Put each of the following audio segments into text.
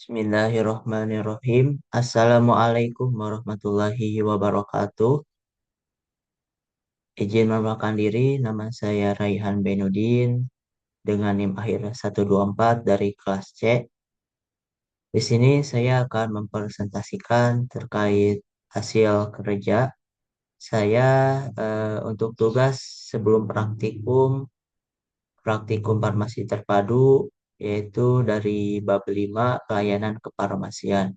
Bismillahirrahmanirrahim. Assalamualaikum warahmatullahi wabarakatuh. Izin memperkenalkan diri, nama saya Raihan Benudin dengan NIM akhir 124 dari kelas C. Di sini saya akan mempresentasikan terkait hasil kerja saya untuk tugas sebelum praktikum farmasi terpadu yaitu dari bab 5 pelayanan kefarmasian.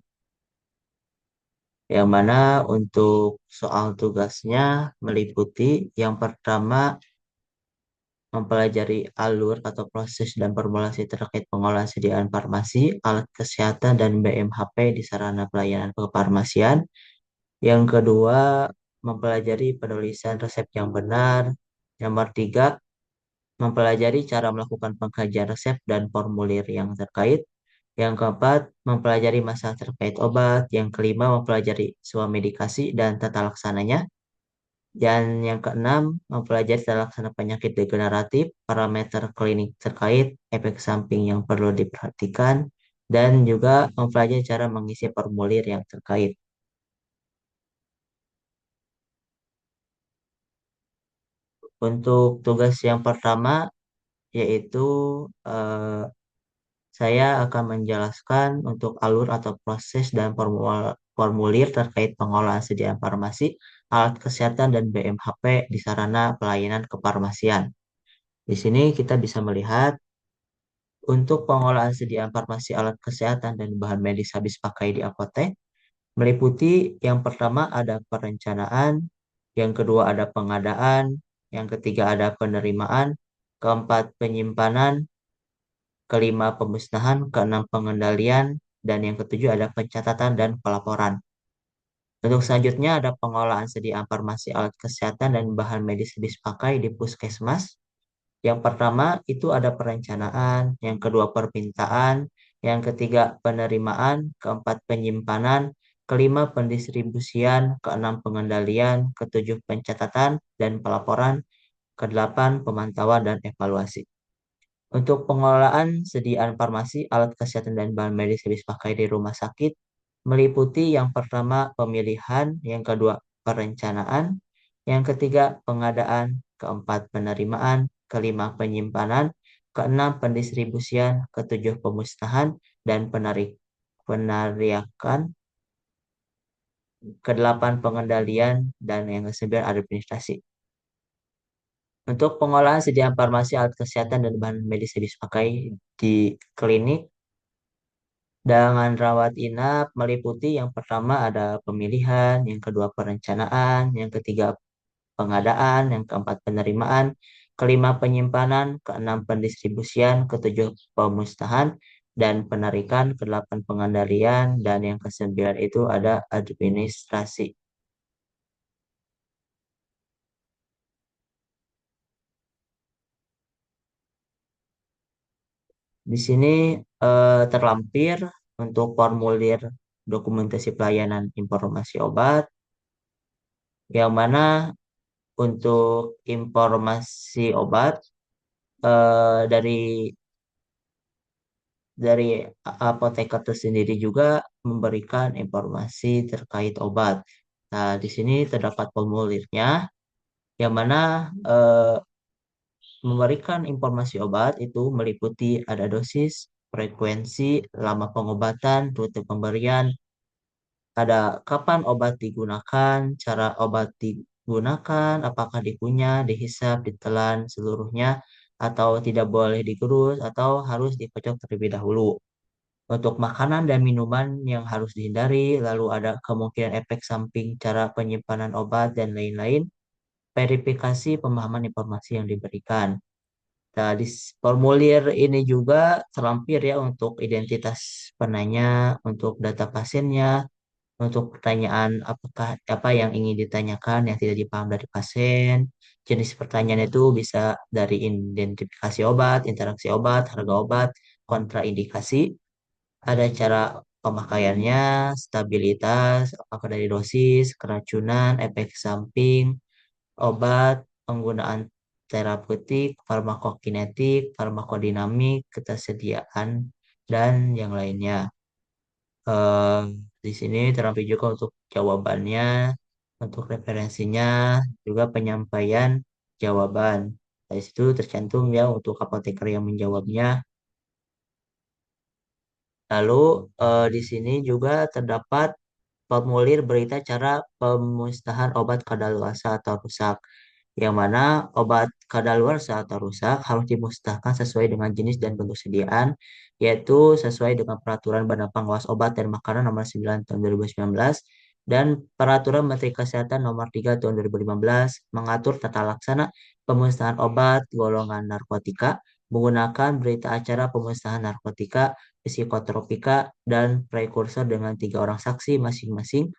Yang mana untuk soal tugasnya meliputi yang pertama mempelajari alur atau proses dan formulasi terkait pengolahan sediaan farmasi, alat kesehatan dan BMHP di sarana pelayanan kefarmasian. Yang kedua mempelajari penulisan resep yang benar. Nomor tiga mempelajari cara melakukan pengkajian resep dan formulir yang terkait. Yang keempat, mempelajari masalah terkait obat. Yang kelima, mempelajari medikasi dan tata laksananya. Dan yang keenam, mempelajari tata laksana penyakit degeneratif, parameter klinik terkait, efek samping yang perlu diperhatikan, dan juga mempelajari cara mengisi formulir yang terkait. Untuk tugas yang pertama, yaitu eh, saya akan menjelaskan untuk alur atau proses dan formulir terkait pengolahan sediaan farmasi, alat kesehatan, dan BMHP di sarana pelayanan kefarmasian. Di sini kita bisa melihat untuk pengolahan sediaan farmasi alat kesehatan dan bahan medis habis pakai di apotek, meliputi yang pertama ada perencanaan, yang kedua ada pengadaan, yang ketiga ada penerimaan, keempat penyimpanan, kelima pemusnahan, keenam pengendalian, dan yang ketujuh ada pencatatan dan pelaporan. Untuk selanjutnya ada pengolahan sediaan farmasi alat kesehatan dan bahan medis habis pakai di puskesmas. Yang pertama itu ada perencanaan, yang kedua permintaan, yang ketiga penerimaan, keempat penyimpanan, kelima pendistribusian, keenam pengendalian, ketujuh pencatatan dan pelaporan, kedelapan pemantauan dan evaluasi. Untuk pengelolaan sediaan farmasi, alat kesehatan dan bahan medis habis pakai di rumah sakit meliputi yang pertama pemilihan, yang kedua perencanaan, yang ketiga pengadaan, keempat penerimaan, kelima penyimpanan, keenam pendistribusian, ketujuh pemusnahan dan penariakan, kedelapan pengendalian dan yang kesembilan administrasi. Untuk pengolahan sediaan farmasi, alat kesehatan dan bahan medis habis pakai di klinik dengan rawat inap meliputi yang pertama ada pemilihan, yang kedua perencanaan, yang ketiga pengadaan, yang keempat penerimaan, kelima penyimpanan, keenam pendistribusian, ketujuh pemusnahan, dan penarikan, kedelapan pengendalian, dan yang kesembilan itu ada administrasi. Di sini terlampir untuk formulir dokumentasi pelayanan informasi obat, yang mana untuk informasi obat dari apoteker tersendiri juga memberikan informasi terkait obat. Nah, di sini terdapat formulirnya, yang mana eh, memberikan informasi obat itu meliputi ada dosis, frekuensi, lama pengobatan, rute pemberian, ada kapan obat digunakan, cara obat digunakan, apakah dikunyah, dihisap, ditelan seluruhnya, atau tidak boleh digerus, atau harus dikocok terlebih dahulu. Untuk makanan dan minuman yang harus dihindari, lalu ada kemungkinan efek samping, cara penyimpanan obat, dan lain-lain. Verifikasi pemahaman informasi yang diberikan. Nah, di formulir ini juga terlampir ya untuk identitas penanya, untuk data pasiennya, untuk pertanyaan apakah apa yang ingin ditanyakan yang tidak dipaham dari pasien. Jenis pertanyaan itu bisa dari identifikasi obat, interaksi obat, harga obat, kontraindikasi, ada cara pemakaiannya, stabilitas, apakah dari dosis, keracunan, efek samping, obat, penggunaan terapeutik, farmakokinetik, farmakodinamik, ketersediaan, dan yang lainnya. Eh, di sini terampil juga untuk jawabannya, untuk referensinya, juga penyampaian jawaban. Dari situ tercantum ya untuk apoteker yang menjawabnya. Lalu di sini juga terdapat formulir berita cara pemusnahan obat kadaluarsa atau rusak, yang mana obat kadaluarsa atau rusak harus dimusnahkan sesuai dengan jenis dan bentuk sediaan, yaitu sesuai dengan Peraturan Badan Pengawas Obat dan Makanan Nomor 9 Tahun 2019 dan Peraturan Menteri Kesehatan Nomor 3 Tahun 2015 mengatur tata laksana pemusnahan obat golongan narkotika menggunakan berita acara pemusnahan narkotika, psikotropika, dan prekursor dengan tiga orang saksi masing-masing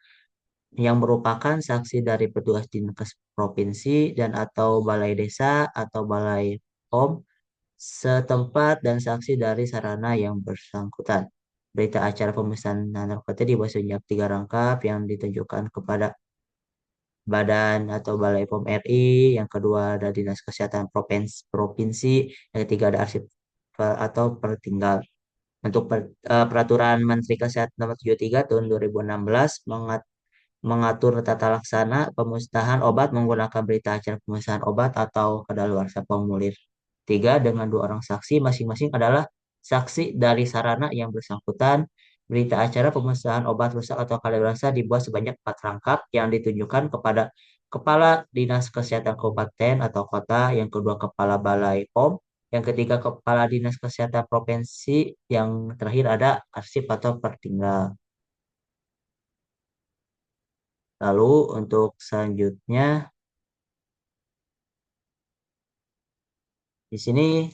yang merupakan saksi dari petugas dinkes provinsi dan atau balai desa atau balai POM setempat dan saksi dari sarana yang bersangkutan. Berita acara pemesanan narkotika dibuat sebanyak tiga rangkap yang ditunjukkan kepada Badan atau Balai POM RI, yang kedua ada Dinas Kesehatan Provinsi, yang ketiga ada arsip atau pertinggal. Untuk peraturan Menteri Kesehatan Nomor 73 Tahun 2016 mengatur tata laksana pemusnahan obat menggunakan berita acara pemusnahan obat atau kadaluarsa formulir 3 dengan dua orang saksi masing-masing adalah saksi dari sarana yang bersangkutan. Berita acara pemusnahan obat rusak atau kadaluarsa dibuat sebanyak 4 rangkap yang ditunjukkan kepada Kepala Dinas Kesehatan Kabupaten atau Kota, yang kedua Kepala Balai POM, yang ketiga Kepala Dinas Kesehatan Provinsi, yang terakhir ada arsip atau pertinggal. Lalu untuk selanjutnya, di sini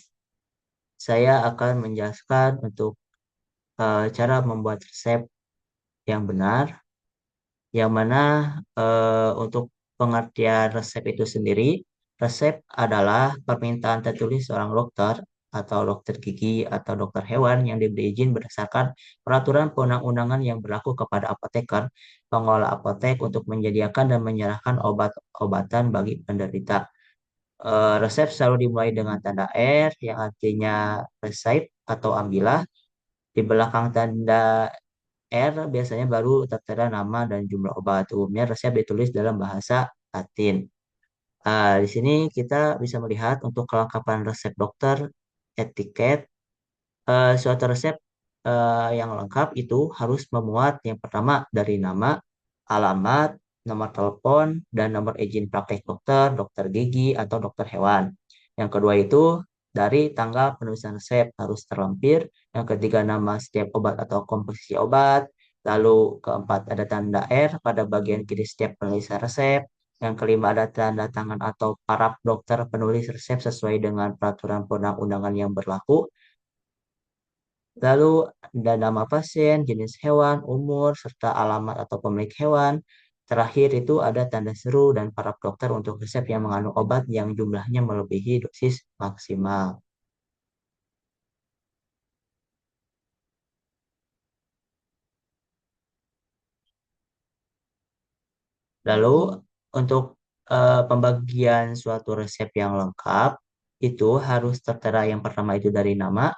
saya akan menjelaskan untuk cara membuat resep yang benar, yang mana untuk pengertian resep itu sendiri, resep adalah permintaan tertulis seorang dokter atau dokter gigi atau dokter hewan yang diberi izin berdasarkan peraturan perundang-undangan yang berlaku kepada apoteker, pengelola apotek untuk menyediakan dan menyerahkan obat-obatan bagi penderita. Resep selalu dimulai dengan tanda R yang artinya resep atau ambilah. Di belakang tanda R biasanya baru tertera nama dan jumlah obat. Umumnya resep ditulis dalam bahasa Latin. Di sini kita bisa melihat untuk kelengkapan resep dokter, etiket, suatu resep yang lengkap itu harus memuat yang pertama dari nama, alamat, nomor telepon, dan nomor izin praktek dokter, dokter gigi, atau dokter hewan. Yang kedua itu dari tanggal penulisan resep harus terlampir. Yang ketiga nama setiap obat atau komposisi obat. Lalu keempat ada tanda R pada bagian kiri setiap penulisan resep. Yang kelima ada tanda tangan atau paraf dokter penulis resep sesuai dengan peraturan perundang-undangan yang berlaku. Lalu ada nama pasien, jenis hewan, umur, serta alamat atau pemilik hewan. Terakhir itu ada tanda seru dan paraf dokter untuk resep yang mengandung obat yang jumlahnya melebihi dosis maksimal. Lalu untuk pembagian suatu resep yang lengkap itu harus tertera yang pertama itu dari nama,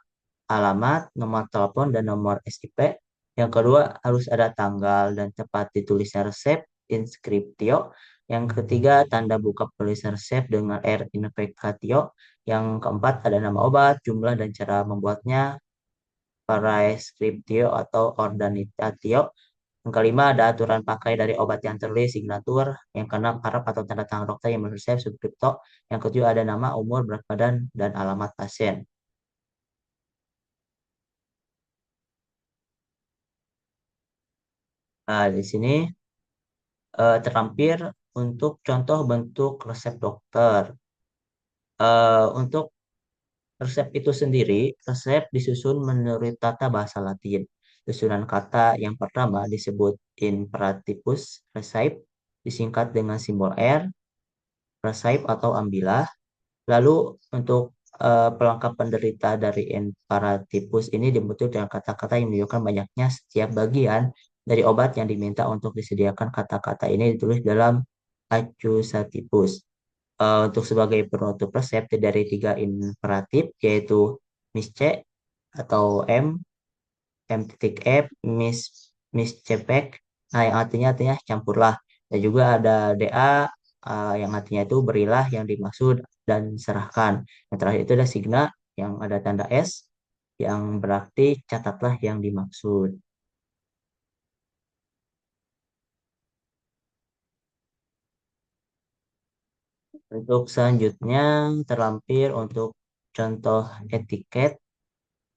alamat, nomor telepon, dan nomor SIP. Yang kedua harus ada tanggal dan tempat ditulisnya resep, inskriptio. Yang ketiga tanda buka penulisan resep dengan R invocatio. Yang keempat ada nama obat, jumlah dan cara membuatnya, prescriptio atau ordinatio. Yang kelima ada aturan pakai dari obat yang tertulis, signatur. Yang keenam harap atau tanda tangan dokter yang menurut resep, subskripto. Yang ketujuh ada nama, umur, berat badan, dan alamat pasien. Nah, di sini terlampir untuk contoh bentuk resep dokter. Untuk resep itu sendiri, resep disusun menurut tata bahasa Latin. Susunan kata yang pertama disebut imperativus recipe, disingkat dengan simbol R, recipe atau ambilah. Lalu untuk pelengkap penderita dari imperativus ini dibentuk dengan kata-kata yang menunjukkan banyaknya setiap bagian dari obat yang diminta untuk disediakan. Kata-kata ini ditulis dalam accusativus. Untuk sebagai penutup resep dari tiga imperatif yaitu misce atau M, M.F, miscepek, nah yang artinya campurlah. Dan juga ada DA yang artinya itu berilah yang dimaksud dan serahkan. Yang terakhir itu ada signa yang ada tanda S yang berarti catatlah yang dimaksud. Untuk selanjutnya terlampir untuk contoh etiket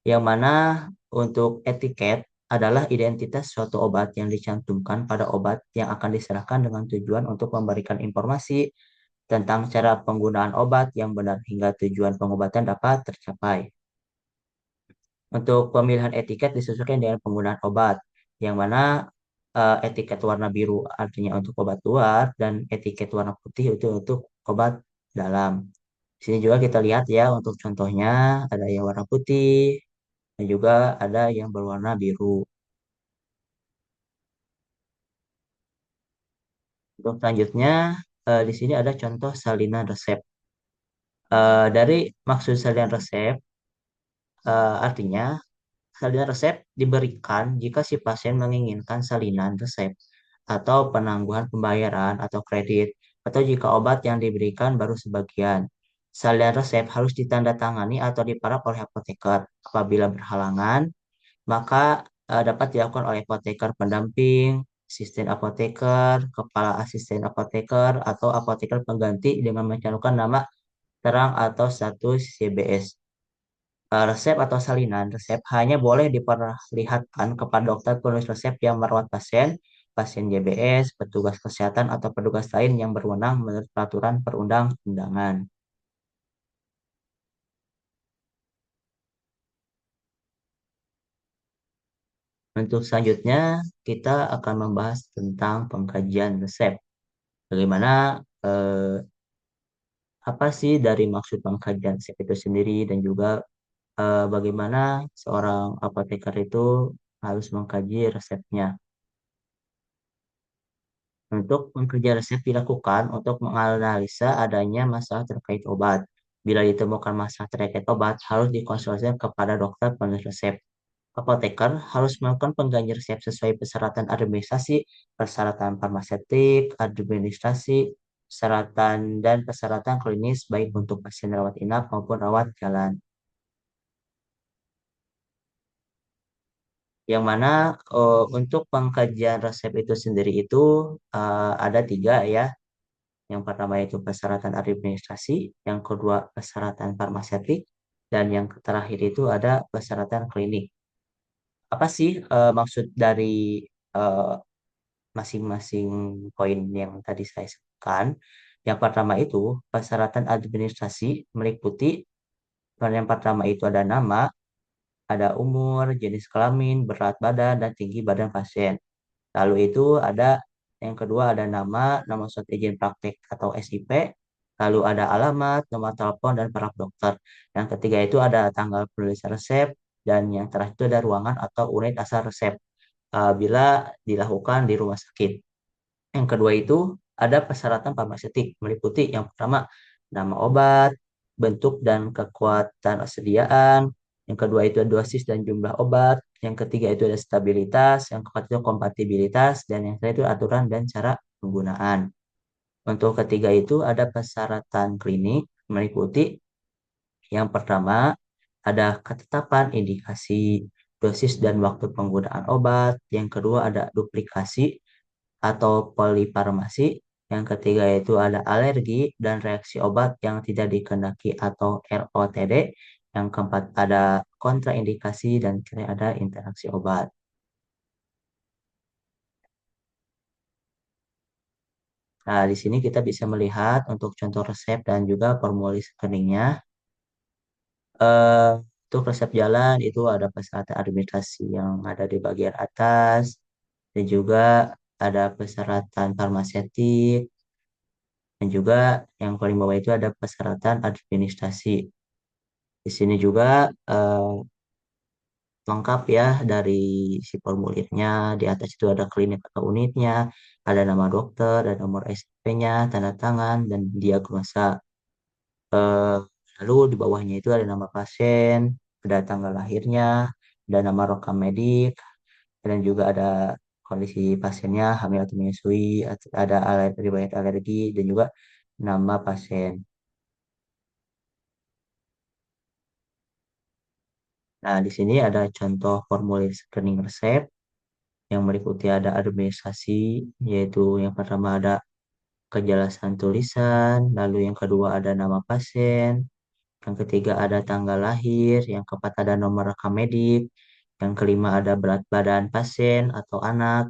yang mana untuk etiket adalah identitas suatu obat yang dicantumkan pada obat yang akan diserahkan dengan tujuan untuk memberikan informasi tentang cara penggunaan obat yang benar hingga tujuan pengobatan dapat tercapai. Untuk pemilihan etiket disesuaikan dengan penggunaan obat, yang mana etiket warna biru artinya untuk obat luar dan etiket warna putih itu untuk obat dalam. Di sini juga kita lihat ya untuk contohnya ada yang warna putih dan juga ada yang berwarna biru. Untuk selanjutnya di sini ada contoh salinan resep. Dari maksud salinan resep artinya salinan resep diberikan jika si pasien menginginkan salinan resep atau penangguhan pembayaran atau kredit, atau jika obat yang diberikan baru sebagian. Salinan resep harus ditandatangani atau diparaf oleh apoteker. Apabila berhalangan, maka dapat dilakukan oleh apoteker pendamping, asisten apoteker, kepala asisten apoteker, atau apoteker pengganti dengan mencantumkan nama terang atau status CBS. Resep atau salinan resep hanya boleh diperlihatkan kepada dokter penulis resep yang merawat pasien, pasien JBS, petugas kesehatan, atau petugas lain yang berwenang menurut peraturan perundang-undangan. Untuk selanjutnya, kita akan membahas tentang pengkajian resep. Bagaimana, eh, apa sih dari maksud pengkajian resep itu sendiri, dan juga bagaimana seorang apoteker itu harus mengkaji resepnya. Untuk pekerja resep dilakukan untuk menganalisa adanya masalah terkait obat. Bila ditemukan masalah terkait obat, harus dikonsultasikan kepada dokter penulis resep. Apoteker harus melakukan pengganti resep sesuai persyaratan administrasi, persyaratan farmaseutik, administrasi, persyaratan dan persyaratan klinis baik untuk pasien rawat inap maupun rawat jalan. Yang mana untuk pengkajian resep itu sendiri itu ada tiga ya. Yang pertama itu persyaratan administrasi, yang kedua persyaratan farmaseutik, dan yang terakhir itu ada persyaratan klinik. Apa sih maksud dari eh, masing-masing poin yang tadi saya sebutkan? Yang pertama itu persyaratan administrasi meliputi yang pertama itu ada nama, ada umur, jenis kelamin, berat badan, dan tinggi badan pasien. Lalu itu ada yang kedua ada nama surat izin praktek atau SIP, lalu ada alamat, nomor telepon dan perak dokter. Yang ketiga itu ada tanggal penulisan resep dan yang terakhir itu ada ruangan atau unit asal resep bila dilakukan di rumah sakit. Yang kedua itu ada persyaratan farmaseutik meliputi yang pertama nama obat, bentuk dan kekuatan sediaan. Yang kedua itu ada dosis dan jumlah obat. Yang ketiga itu ada stabilitas. Yang keempat itu kompatibilitas. Dan yang ketiga itu aturan dan cara penggunaan. Untuk ketiga itu ada persyaratan klinik meliputi yang pertama ada ketetapan indikasi dosis dan waktu penggunaan obat. Yang kedua ada duplikasi atau polifarmasi. Yang ketiga itu ada alergi dan reaksi obat yang tidak dikehendaki atau ROTD. Yang keempat ada kontraindikasi dan ketiga ada interaksi obat. Nah, di sini kita bisa melihat untuk contoh resep dan juga formulir rekeningnya. Eh, untuk resep jalan itu ada persyaratan administrasi yang ada di bagian atas dan juga ada persyaratan farmaseutik. Dan juga yang paling bawah itu ada persyaratan administrasi. Di sini juga eh, lengkap ya dari si formulirnya. Di atas itu ada klinik atau unitnya, ada nama dokter, ada nomor SPP-nya, tanda tangan, dan diagnosa. Eh, Lalu di bawahnya itu ada nama pasien, ada tanggal lahirnya, ada nama rekam medik, dan juga ada kondisi pasiennya hamil atau menyusui, ada riwayat alergi, dan juga nama pasien. Nah, di sini ada contoh formulir screening resep yang berikuti ada administrasi, yaitu yang pertama ada kejelasan tulisan, lalu yang kedua ada nama pasien, yang ketiga ada tanggal lahir, yang keempat ada nomor rekam medik, yang kelima ada berat badan pasien atau anak,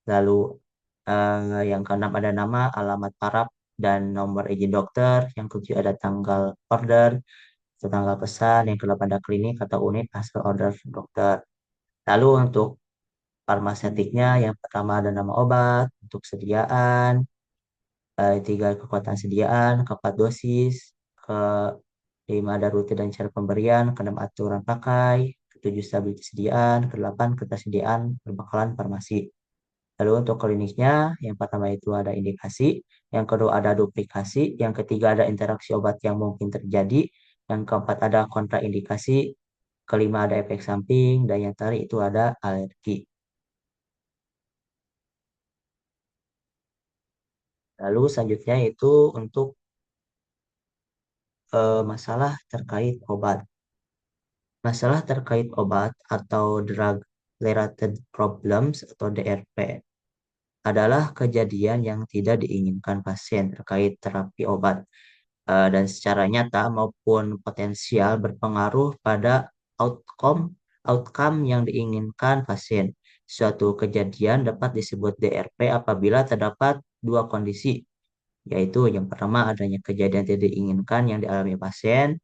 lalu yang keenam ada nama, alamat paraf, dan nomor izin dokter, yang ketujuh ada tanggal order, atau tanggal pesan, yang kedelapan ada klinik atau unit asal order dokter. Lalu untuk farmasetiknya, yang pertama ada nama obat, untuk sediaan, tiga kekuatan sediaan, keempat dosis, kelima ada rute dan cara pemberian, keenam aturan pakai, ketujuh stabilitas sediaan, kedelapan ketersediaan perbekalan farmasi. Lalu untuk kliniknya, yang pertama itu ada indikasi, yang kedua ada duplikasi, yang ketiga ada interaksi obat yang mungkin terjadi, yang keempat ada kontraindikasi, kelima ada efek samping, dan yang terakhir itu ada alergi. Lalu selanjutnya itu untuk masalah terkait obat. Masalah terkait obat atau drug related problems atau DRP adalah kejadian yang tidak diinginkan pasien terkait terapi obat, dan secara nyata maupun potensial berpengaruh pada outcome outcome yang diinginkan pasien. Suatu kejadian dapat disebut DRP apabila terdapat dua kondisi, yaitu yang pertama adanya kejadian tidak diinginkan yang dialami pasien.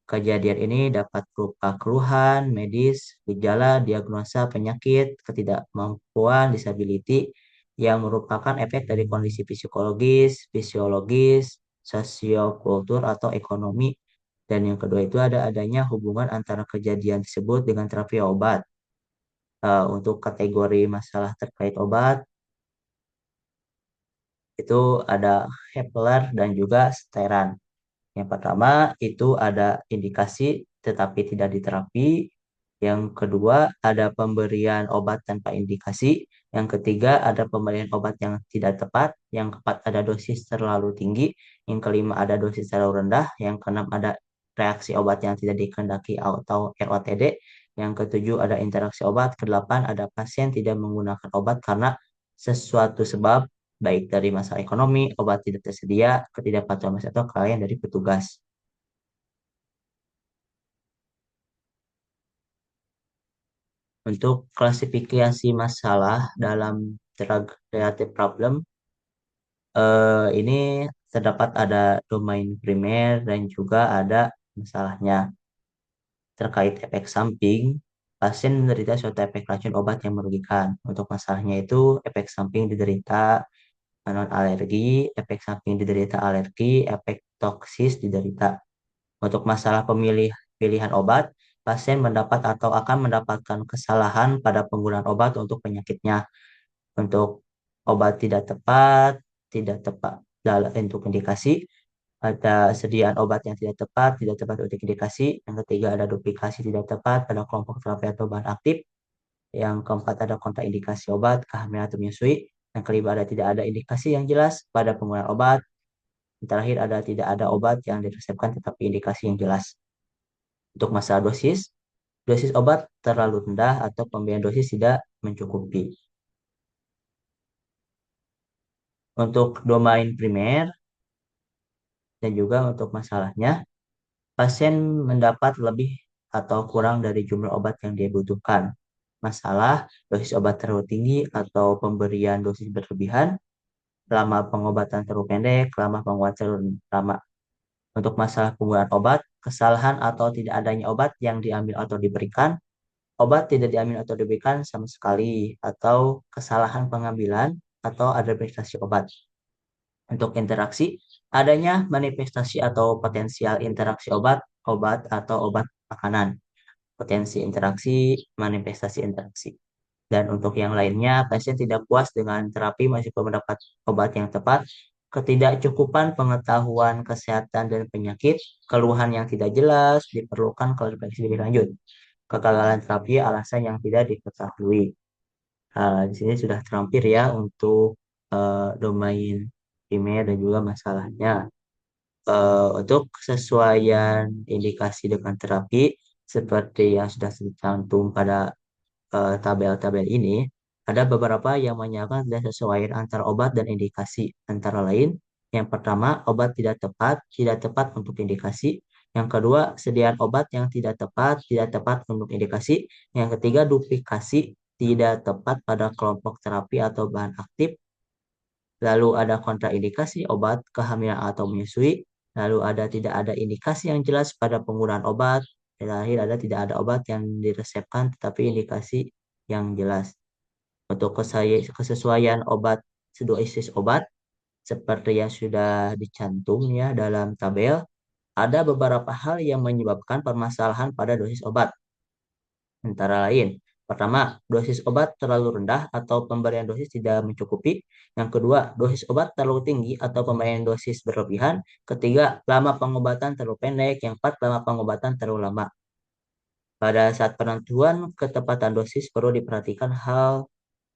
Kejadian ini dapat berupa keluhan medis, gejala, diagnosa penyakit, ketidakmampuan, disability yang merupakan efek dari kondisi psikologis, fisiologis, sosiokultur atau ekonomi. Dan yang kedua itu ada adanya hubungan antara kejadian tersebut dengan terapi obat. Untuk kategori masalah terkait obat itu ada Hepler dan juga Steran. Yang pertama itu ada indikasi tetapi tidak diterapi. Yang kedua ada pemberian obat tanpa indikasi. Yang ketiga ada pemberian obat yang tidak tepat. Yang keempat ada dosis terlalu tinggi. Yang kelima ada dosis terlalu rendah. Yang keenam ada reaksi obat yang tidak dikehendaki atau ROTD. Yang ketujuh ada interaksi obat. Kedelapan ada pasien tidak menggunakan obat karena sesuatu sebab, baik dari masalah ekonomi, obat tidak tersedia, ketidakpatuhan masyarakat atau kelalaian dari petugas. Untuk klasifikasi masalah dalam drug related problem, ini terdapat ada domain primer dan juga ada masalahnya. Terkait efek samping, pasien menderita suatu efek racun obat yang merugikan. Untuk masalahnya itu efek samping diderita non alergi, efek samping diderita alergi, efek toksis diderita. Untuk masalah pilihan obat, pasien mendapat atau akan mendapatkan kesalahan pada penggunaan obat untuk penyakitnya. Untuk obat tidak tepat dalam untuk indikasi, ada sediaan obat yang tidak tepat untuk indikasi. Yang ketiga ada duplikasi tidak tepat pada kelompok terapi atau bahan aktif. Yang keempat ada kontraindikasi obat, kehamilan atau menyusui. Yang kelima ada tidak ada indikasi yang jelas pada penggunaan obat. Yang terakhir ada tidak ada obat yang diresepkan tetapi indikasi yang jelas. Untuk masalah dosis, dosis obat terlalu rendah atau pemberian dosis tidak mencukupi. Untuk domain primer dan juga untuk masalahnya, pasien mendapat lebih atau kurang dari jumlah obat yang dia butuhkan. Masalah, dosis obat terlalu tinggi atau pemberian dosis berlebihan, lama pengobatan terlalu pendek, lama pengobatan terlalu lama. Untuk masalah penggunaan obat, kesalahan atau tidak adanya obat yang diambil atau diberikan, obat tidak diambil atau diberikan sama sekali, atau kesalahan pengambilan atau administrasi obat. Untuk interaksi, adanya manifestasi atau potensial interaksi obat atau obat makanan. Potensi interaksi, manifestasi interaksi. Dan untuk yang lainnya, pasien tidak puas dengan terapi meskipun mendapat obat yang tepat, ketidakcukupan pengetahuan kesehatan dan penyakit, keluhan yang tidak jelas, diperlukan klarifikasi lebih lanjut. kegagalan terapi alasan yang tidak diketahui. Di sini sudah terampir ya untuk domain primer dan juga masalahnya. Untuk kesesuaian indikasi dengan terapi seperti yang sudah tercantum pada tabel-tabel ini, ada beberapa yang menyatakan tidak sesuai antara obat dan indikasi. Antara lain, yang pertama, obat tidak tepat untuk indikasi. Yang kedua, sediaan obat yang tidak tepat untuk indikasi. Yang ketiga, duplikasi, tidak tepat pada kelompok terapi atau bahan aktif. Lalu ada kontraindikasi obat, kehamilan atau menyusui. Lalu ada tidak ada indikasi yang jelas pada penggunaan obat. Terakhir ada tidak ada obat yang diresepkan tetapi indikasi yang jelas. Untuk kesesuaian obat, dosis obat, seperti yang sudah dicantum ya dalam tabel, ada beberapa hal yang menyebabkan permasalahan pada dosis obat. Antara lain, pertama, dosis obat terlalu rendah atau pemberian dosis tidak mencukupi. Yang kedua, dosis obat terlalu tinggi atau pemberian dosis berlebihan. Ketiga, lama pengobatan terlalu pendek. Yang keempat, lama pengobatan terlalu lama. Pada saat penentuan ketepatan dosis perlu diperhatikan hal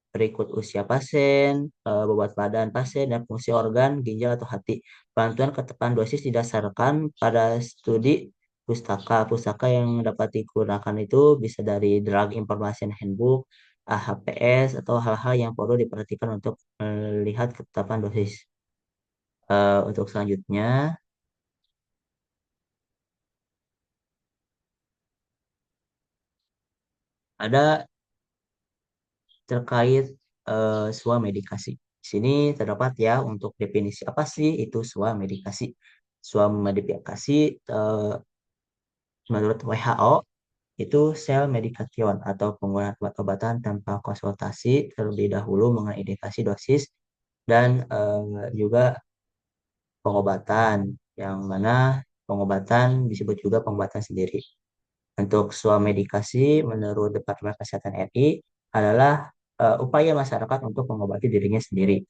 berikut: usia pasien, bobot badan pasien, dan fungsi organ, ginjal atau hati. Penentuan ketepatan dosis didasarkan pada studi pustaka. Pustaka yang dapat digunakan itu bisa dari Drug Information Handbook, AHPS, atau hal-hal yang perlu diperhatikan untuk melihat ketetapan dosis. Untuk selanjutnya, ada terkait sebuah medikasi. Di sini terdapat ya untuk definisi apa sih itu sebuah medikasi. Sebuah medikasi menurut WHO itu sel medication atau penggunaan obat-obatan tanpa konsultasi terlebih dahulu mengenai indikasi dosis dan juga pengobatan yang mana pengobatan disebut juga pengobatan sendiri. Untuk sebuah medikasi menurut Departemen Kesehatan RI adalah upaya masyarakat untuk mengobati dirinya sendiri.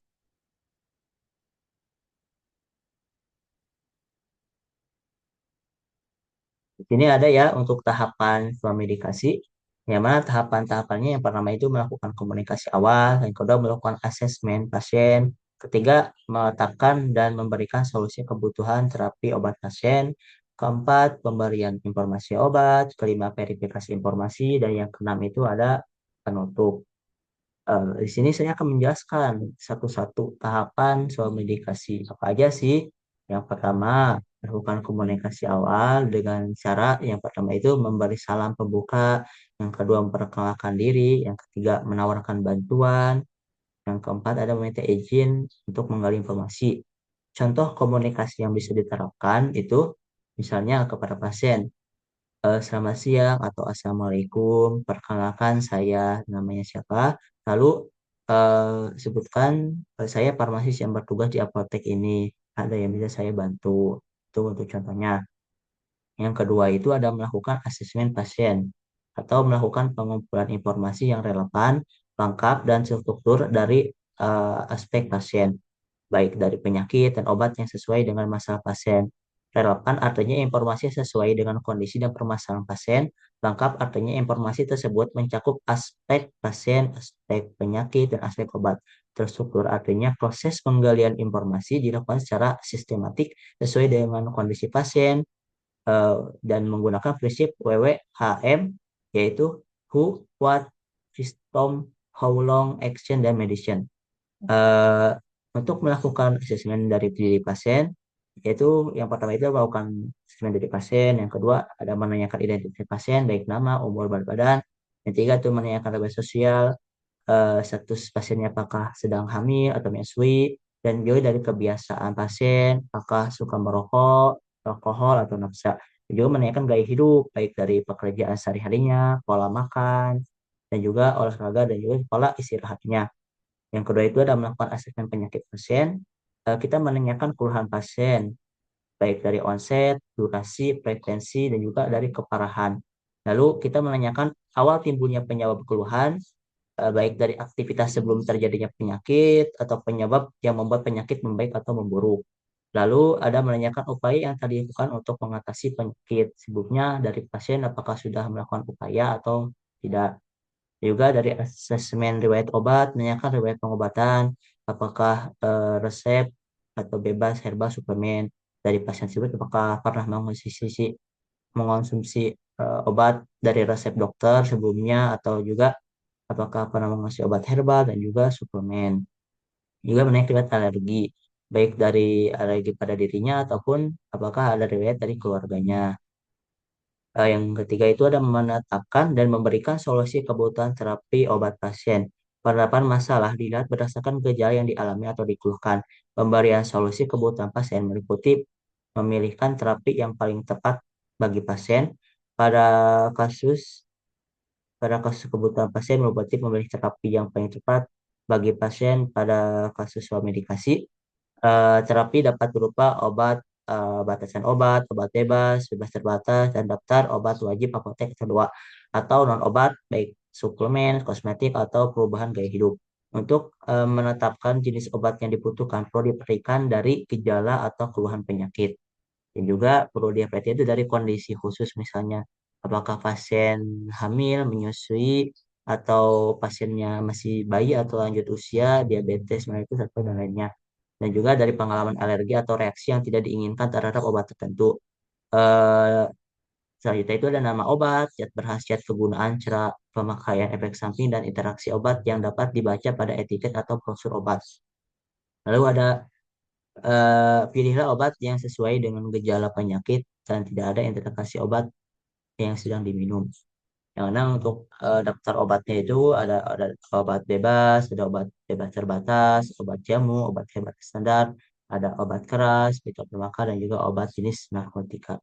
Di sini ada ya untuk tahapan sebuah medikasi, yang mana tahapan-tahapannya yang pertama itu melakukan komunikasi awal, yang kedua melakukan asesmen pasien, ketiga meletakkan dan memberikan solusi kebutuhan terapi obat pasien, keempat pemberian informasi obat, kelima verifikasi informasi, dan yang keenam itu ada penutup. Di sini saya akan menjelaskan satu-satu tahapan soal medikasi. Apa aja sih? Yang pertama, melakukan komunikasi awal dengan cara yang pertama itu memberi salam pembuka, yang kedua memperkenalkan diri, yang ketiga menawarkan bantuan, yang keempat ada meminta izin untuk menggali informasi. Contoh komunikasi yang bisa diterapkan itu misalnya kepada pasien. Selamat siang atau Assalamualaikum. Perkenalkan saya namanya siapa. Lalu sebutkan saya farmasis yang bertugas di apotek ini. Ada yang bisa saya bantu. Itu untuk contohnya. Yang kedua itu ada melakukan asesmen pasien atau melakukan pengumpulan informasi yang relevan, lengkap, dan struktur dari aspek pasien, baik dari penyakit dan obat yang sesuai dengan masalah pasien. Relevan artinya informasi sesuai dengan kondisi dan permasalahan pasien. Lengkap artinya informasi tersebut mencakup aspek pasien, aspek penyakit, dan aspek obat. Terstruktur artinya proses penggalian informasi dilakukan secara sistematik sesuai dengan kondisi pasien, eh, dan menggunakan prinsip WWHM, yaitu who, what, system, how long, action, dan medicine. eh, untuk melakukan asesmen dari diri pasien, yaitu yang pertama itu melakukan asesmen dari pasien, yang kedua ada menanyakan identitas pasien, baik nama, umur, berat badan, yang ketiga itu menanyakan riwayat sosial, status pasiennya apakah sedang hamil atau menyusui, dan juga dari kebiasaan pasien, apakah suka merokok, alkohol, atau nafsa. Dan juga menanyakan gaya hidup, baik dari pekerjaan sehari-harinya, pola makan, dan juga olahraga, dan juga pola istirahatnya. Yang kedua itu adalah melakukan asesmen penyakit pasien. Kita menanyakan keluhan pasien, baik dari onset, durasi, frekuensi, dan juga dari keparahan. Lalu kita menanyakan awal timbulnya penyebab keluhan, baik dari aktivitas sebelum terjadinya penyakit atau penyebab yang membuat penyakit membaik atau memburuk. Lalu ada menanyakan upaya yang tadi dilakukan untuk mengatasi penyakit sebelumnya dari pasien apakah sudah melakukan upaya atau tidak. Juga dari asesmen riwayat obat, menanyakan riwayat pengobatan, apakah resep atau bebas herbal suplemen dari pasien tersebut, apakah pernah mengonsumsi obat dari resep dokter sebelumnya atau juga apakah pernah mengonsumsi obat herbal dan juga suplemen. Juga mengenai riwayat alergi, baik dari alergi pada dirinya ataupun apakah ada riwayat dari keluarganya. Yang ketiga itu ada menetapkan dan memberikan solusi kebutuhan terapi obat pasien. Penerapan masalah dilihat berdasarkan gejala yang dialami atau dikeluhkan. Pemberian solusi kebutuhan pasien meliputi memilihkan terapi yang paling tepat bagi pasien. Pada kasus pada kasus kebutuhan pasien meliputi memilih terapi yang paling tepat bagi pasien pada kasus suami medikasi. Terapi dapat berupa obat, batasan obat, obat bebas, bebas terbatas, dan daftar obat wajib apotek kedua, atau non-obat, baik suplemen, kosmetik, atau perubahan gaya hidup. Untuk menetapkan jenis obat yang dibutuhkan, perlu diperhatikan dari gejala atau keluhan penyakit. Dan juga perlu diperhatikan itu dari kondisi khusus, misalnya apakah pasien hamil, menyusui, atau pasiennya masih bayi atau lanjut usia, diabetes, mellitus, atau dan lainnya. Dan juga dari pengalaman alergi atau reaksi yang tidak diinginkan terhadap obat tertentu. Eh, Selanjutnya itu ada nama obat, zat berkhasiat, kegunaan, cara pemakaian, efek samping, dan interaksi obat yang dapat dibaca pada etiket atau brosur obat. Lalu ada pilihlah obat yang sesuai dengan gejala penyakit dan tidak ada indikasi obat yang sedang diminum. Yang mana untuk daftar obatnya itu ada obat bebas, ada obat bebas terbatas, obat jamu, obat hemat standar, ada obat keras, pita permaka, dan juga obat jenis narkotika.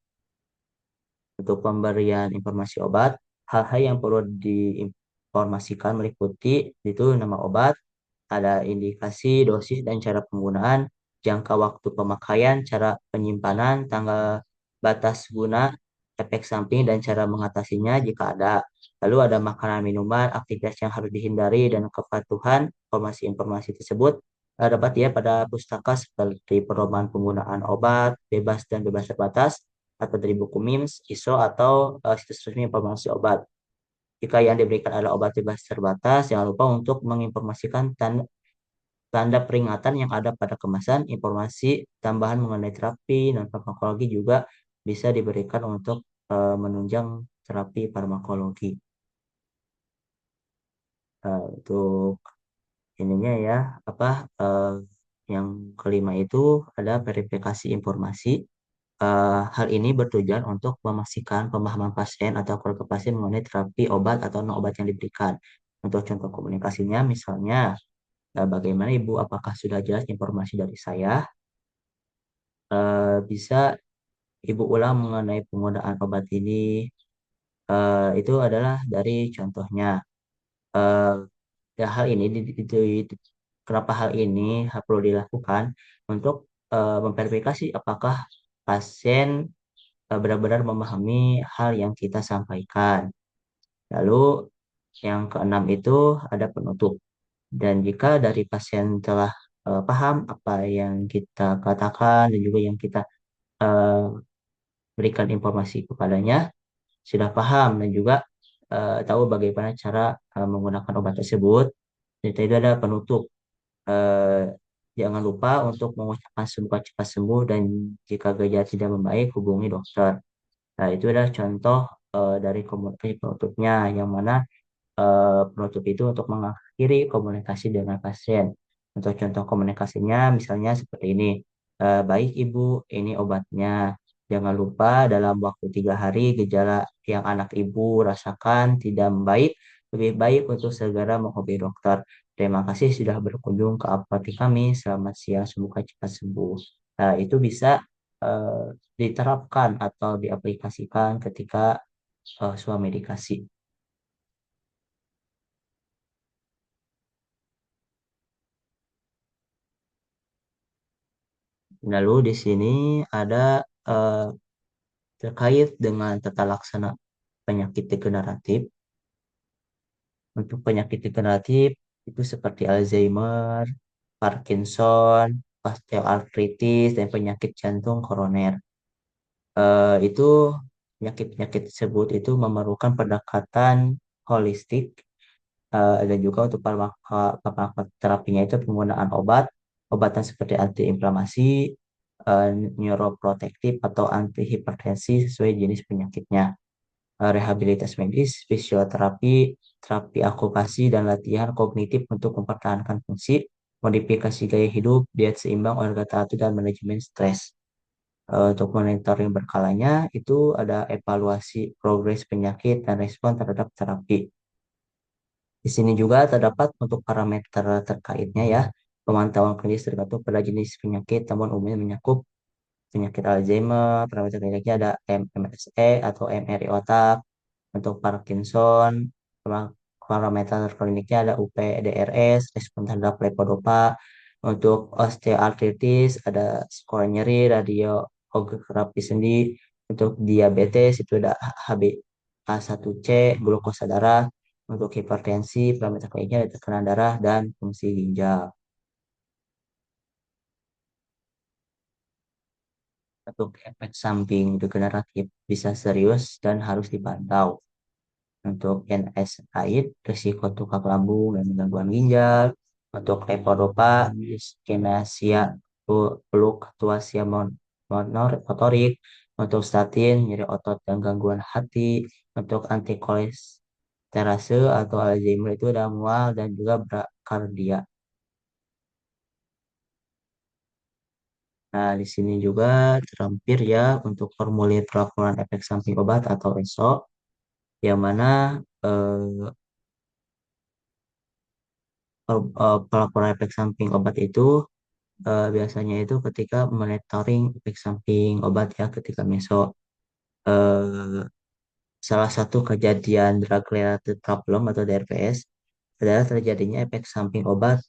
Untuk pemberian informasi obat, hal-hal yang perlu diinformasikan meliputi itu nama obat, ada indikasi, dosis, dan cara penggunaan, jangka waktu pemakaian, cara penyimpanan, tanggal batas guna, efek samping, dan cara mengatasinya jika ada. Lalu ada makanan, minuman, aktivitas yang harus dihindari, dan kepatuhan informasi-informasi tersebut dapat ya pada pustaka seperti pedoman penggunaan obat, bebas dan bebas terbatas, atau dari buku MIMS, ISO, atau situs resmi informasi obat. Jika yang diberikan adalah obat bebas terbatas, jangan lupa untuk menginformasikan tanda peringatan yang ada pada kemasan. Informasi tambahan mengenai terapi non farmakologi juga bisa diberikan untuk menunjang terapi farmakologi. Untuk ininya ya, apa yang kelima itu ada verifikasi informasi. Hal ini bertujuan untuk memastikan pemahaman pasien atau keluarga pasien mengenai terapi obat atau non obat yang diberikan. Untuk contoh komunikasinya, misalnya, bagaimana Ibu, apakah sudah jelas informasi dari saya? Bisa Ibu ulang mengenai penggunaan obat ini. Itu adalah dari contohnya. Eh, Ya, hal ini kenapa hal ini perlu dilakukan untuk memverifikasi apakah pasien benar-benar memahami hal yang kita sampaikan. Lalu yang keenam itu ada penutup. Dan jika dari pasien telah paham apa yang kita katakan dan juga yang kita eh, berikan informasi kepadanya, sudah paham dan juga tahu bagaimana cara menggunakan obat tersebut. Jadi itu ada penutup. Eh, Jangan lupa untuk mengucapkan semoga cepat sembuh dan jika gejala tidak membaik hubungi dokter. Nah, itu adalah contoh dari komunikasi penutupnya yang mana penutup itu untuk mengakhiri komunikasi dengan pasien. Untuk contoh komunikasinya misalnya seperti ini. Baik Ibu, ini obatnya. Jangan lupa dalam waktu 3 hari gejala yang anak Ibu rasakan tidak membaik, lebih baik untuk segera menghubungi dokter. Terima kasih sudah berkunjung ke apotek kami. Selamat siang, semoga cepat sembuh. Nah, itu bisa eh, diterapkan atau diaplikasikan ketika suami medikasi. Lalu di sini ada eh, terkait dengan tata laksana penyakit degeneratif. Untuk penyakit degeneratif itu seperti Alzheimer, Parkinson, osteoartritis, dan penyakit jantung koroner. Itu penyakit-penyakit tersebut itu memerlukan pendekatan holistik, dan juga untuk farmakoterapinya itu penggunaan obatan seperti antiinflamasi, eh, neuroprotektif atau antihipertensi sesuai jenis penyakitnya. Rehabilitas medis, fisioterapi, terapi akupasi, dan latihan kognitif untuk mempertahankan fungsi, modifikasi gaya hidup, diet seimbang, olahraga teratur, dan manajemen stres. Untuk monitoring berkalanya itu ada evaluasi progres penyakit dan respon terhadap terapi. Di sini juga terdapat untuk parameter terkaitnya ya, pemantauan klinis tergantung pada jenis penyakit, namun umumnya mencakup penyakit Alzheimer, parameter kliniknya ada MSE atau MRI otak. Untuk Parkinson, parameter kliniknya ada UPDRS, respon terhadap levodopa. Untuk osteoartritis ada skor nyeri, radiografi sendi. Untuk diabetes itu ada HbA1c, glukosa darah. Untuk hipertensi, parameter kliniknya ada tekanan darah dan fungsi ginjal. Untuk efek samping degeneratif bisa serius dan harus dipantau. Untuk NSAID, risiko tukak lambung dan gangguan ginjal. Untuk levodopa, skinesia, fluktuasia motorik. Untuk statin, nyeri otot dan gangguan hati. Untuk antikolesterase atau Alzheimer itu ada mual dan juga brakardia. Nah, di sini juga terlampir ya untuk formulir pelaporan efek samping obat atau ESO, yang mana eh, pelaporan efek samping obat itu biasanya itu ketika monitoring efek samping obat ya ketika meso. eh, Salah satu kejadian drug related problem atau DRPS adalah terjadinya efek samping obat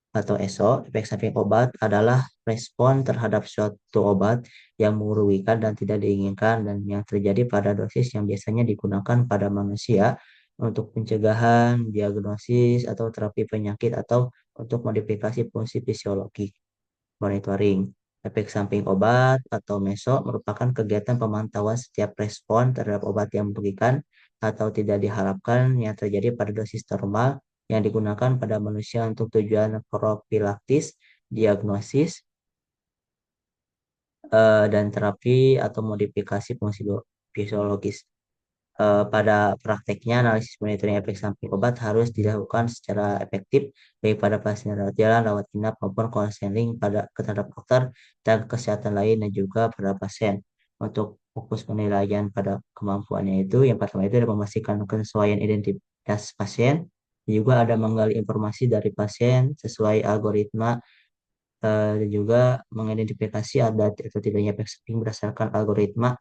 atau ESO. Efek samping obat adalah respon terhadap suatu obat yang merugikan dan tidak diinginkan dan yang terjadi pada dosis yang biasanya digunakan pada manusia untuk pencegahan, diagnosis, atau terapi penyakit atau untuk modifikasi fungsi fisiologi. Monitoring efek samping obat atau meso merupakan kegiatan pemantauan setiap respon terhadap obat yang merugikan atau tidak diharapkan yang terjadi pada dosis normal yang digunakan pada manusia untuk tujuan profilaktis, diagnosis, dan terapi atau modifikasi fungsi fisiologis. Pada prakteknya, analisis monitoring efek samping obat harus dilakukan secara efektif baik pada pasien rawat jalan, rawat inap, maupun konseling pada terhadap dokter dan kesehatan lain dan juga pada pasien. Untuk fokus penilaian pada kemampuannya itu, yang pertama itu ada memastikan kesesuaian identitas pasien, juga ada menggali informasi dari pasien sesuai algoritma, dan juga mengidentifikasi ada atau tidaknya efek samping berdasarkan algoritma.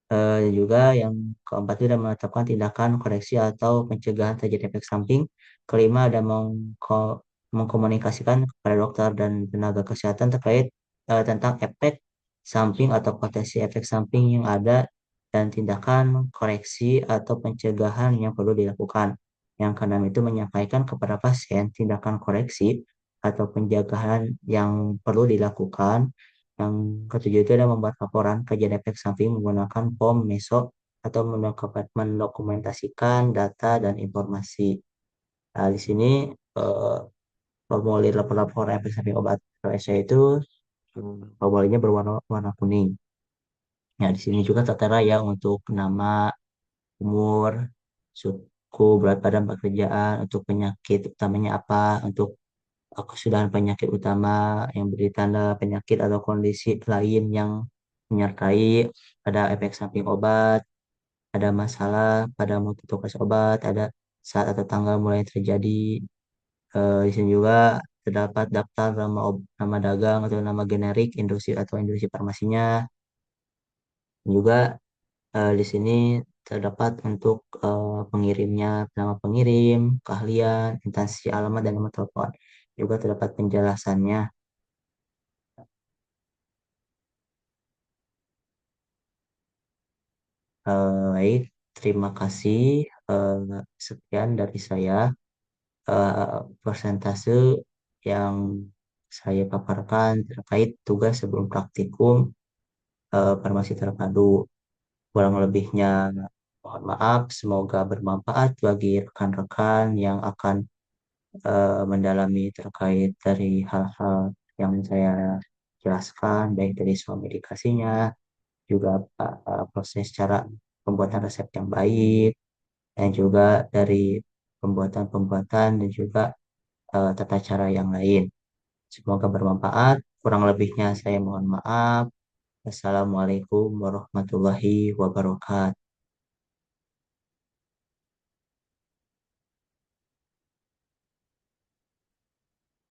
Dan juga yang keempat itu adalah menetapkan tindakan koreksi atau pencegahan terjadi efek samping. Kelima ada mengkomunikasikan kepada dokter dan tenaga kesehatan terkait tentang efek samping atau potensi efek samping yang ada dan tindakan koreksi atau pencegahan yang perlu dilakukan. Yang keenam itu menyampaikan kepada pasien tindakan koreksi atau pencegahan yang perlu dilakukan. Yang ketujuh itu adalah membuat laporan kajian efek samping menggunakan form MESO atau mendokumentasikan data dan informasi. Nah, di sini eh, formulir laporan efek samping obat PSA itu formulirnya berwarna warna kuning. Ya, di sini juga tertera ya untuk nama, umur, suku, berat badan, pekerjaan, untuk penyakit utamanya apa, untuk kesudahan penyakit utama yang beri tanda penyakit atau kondisi lain yang menyertai ada efek samping obat, ada masalah pada mutu tugas obat, ada saat atau tanggal mulai terjadi. Di sini juga terdapat daftar nama dagang atau nama generik industri atau industri farmasinya. Juga di sini terdapat untuk pengirimnya, nama pengirim, keahlian, instansi alamat, dan nomor telepon. Juga terdapat penjelasannya. Baik, terima kasih. Eh, Sekian dari saya. Persentase yang saya paparkan terkait tugas sebelum praktikum farmasi terpadu. Kurang lebihnya mohon maaf, semoga bermanfaat bagi rekan-rekan yang akan mendalami terkait dari hal-hal yang saya jelaskan, baik dari semua medikasinya, juga proses cara pembuatan resep yang baik, dan juga dari pembuatan-pembuatan dan juga tata cara yang lain. Semoga bermanfaat. Kurang lebihnya saya mohon maaf. Assalamualaikum warahmatullahi wabarakatuh.